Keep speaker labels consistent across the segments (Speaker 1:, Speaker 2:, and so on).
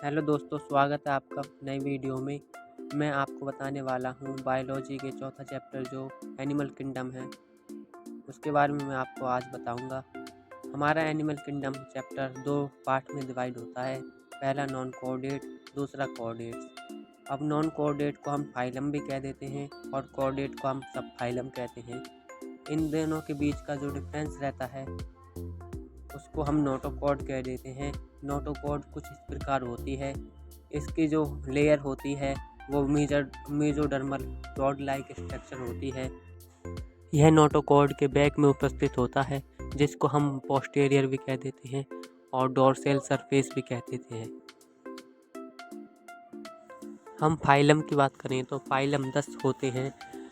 Speaker 1: Hello दोस्तों, स्वागत है आपका नई वीडियो में। मैं आपको बताने वाला हूँ बायोलॉजी के चौथा चैप्टर जो एनिमल किंगडम है, उसके बारे में मैं आपको आज बताऊँगा। हमारा एनिमल किंगडम चैप्टर 2 पार्ट में डिवाइड होता है। पहला नॉन कोऑर्डिनेट, दूसरा कोऑर्डिनेट्स। अब नॉन कोऑर्डिनेट को हम फाइलम भी कह देते हैं और कोऑर्डिनेट को हम सब फाइलम कहते हैं। इन दोनों के बीच का जो डिफरेंस रहता है उसको हम नोटोकॉर्ड कह देते हैं। नोटोकॉर्ड कुछ इस प्रकार होती है। इसकी जो लेयर होती है वो मेसोडर्मल रॉड लाइक स्ट्रक्चर होती है। यह नोटोकॉर्ड के बैक में उपस्थित होता है, जिसको हम पोस्टीरियर भी कह देते हैं और डोर्सल सरफेस भी कह देते हैं। हम फाइलम की बात करें तो फाइलम 10 होते हैं।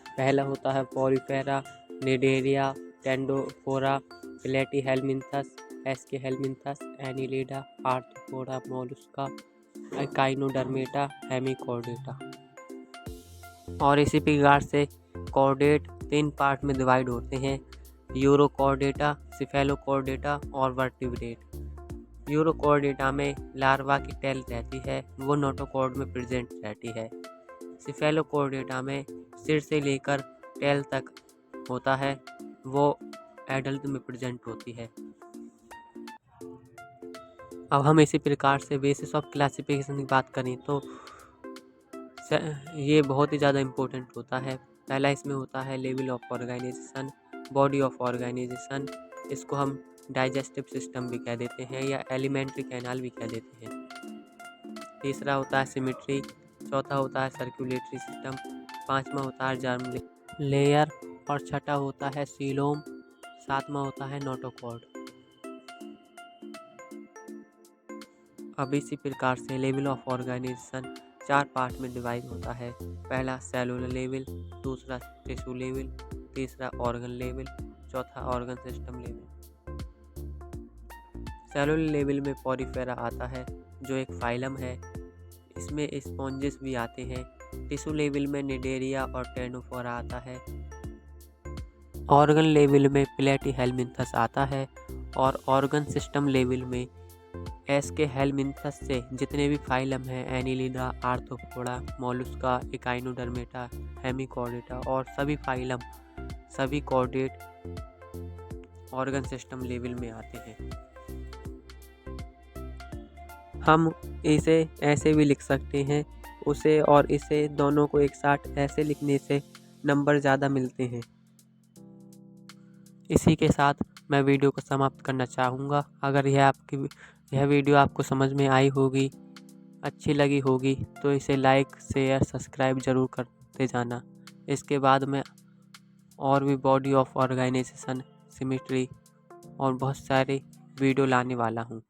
Speaker 1: पहला होता है Porifera, Cnidaria, Ctenophora, Platyhelminthes, Aschelminthes, Annelida, Arthropoda, Mollusca, Echinodermata, Hemichordata. और इसी प्रकार से कॉर्डेट 3 पार्ट में डिवाइड होते हैं: यूरोकॉर्डेटा, सिफेलोकॉर्डेटा और वर्टिब्रेट। यूरोकॉर्डेटा में लार्वा की टेल रहती है, वो नोटोकॉर्ड में प्रेजेंट रहती है। सिफेलोकॉर्डेटा में सिर से लेकर टेल तक होता है, वो एडल्ट में प्रेजेंट होती है। अब हम इसी प्रकार से बेसिस ऑफ क्लासिफिकेशन की बात करें तो ये बहुत ही ज़्यादा इम्पोर्टेंट होता है। पहला इसमें होता है level of organisation, body of organisation. इसको हम डाइजेस्टिव सिस्टम भी कह देते हैं या एलिमेंट्री कैनाल भी कह देते हैं। तीसरा होता है सिमेट्री, चौथा होता है सर्कुलेटरी सिस्टम, पांचवा होता है जर्म लेयर और छठा होता है सीलोम, सातवां होता है नोटोकॉर्ड। अब इसी प्रकार से लेवल ऑफ ऑर्गेनाइजेशन 4 पार्ट में डिवाइड होता है। पहला सेलुलर लेवल, दूसरा टिश्यू लेवल, तीसरा ऑर्गन लेवल, चौथा organ system level. Cellular level में पोरीफेरा आता है जो एक फाइलम है। इसमें स्पॉन्जेस भी आते हैं। टिश्यू लेवल में निडेरिया और टेंडोफोरा आता है। ऑर्गन लेवल में प्लेटीहेल्मिन्थस आता है और ऑर्गन सिस्टम लेवल में एस्केहेल्मिन्थस से जितने भी फाइलम हैं Annelida, Arthropoda, Mollusca, Echinodermata, Hemichordata और सभी फाइलम, सभी कॉर्डेट ऑर्गन सिस्टम लेवल में आते हैं। हम इसे ऐसे भी लिख सकते हैं, उसे और इसे दोनों को एक साथ ऐसे लिखने से नंबर ज़्यादा मिलते हैं। इसी के साथ मैं वीडियो को समाप्त करना चाहूँगा। अगर यह वीडियो आपको समझ में आई होगी, अच्छी लगी होगी तो इसे लाइक, शेयर, सब्सक्राइब ज़रूर करते जाना। इसके बाद मैं और भी बॉडी ऑफ ऑर्गेनाइजेशन, सिमेट्री और बहुत सारे वीडियो लाने वाला हूँ।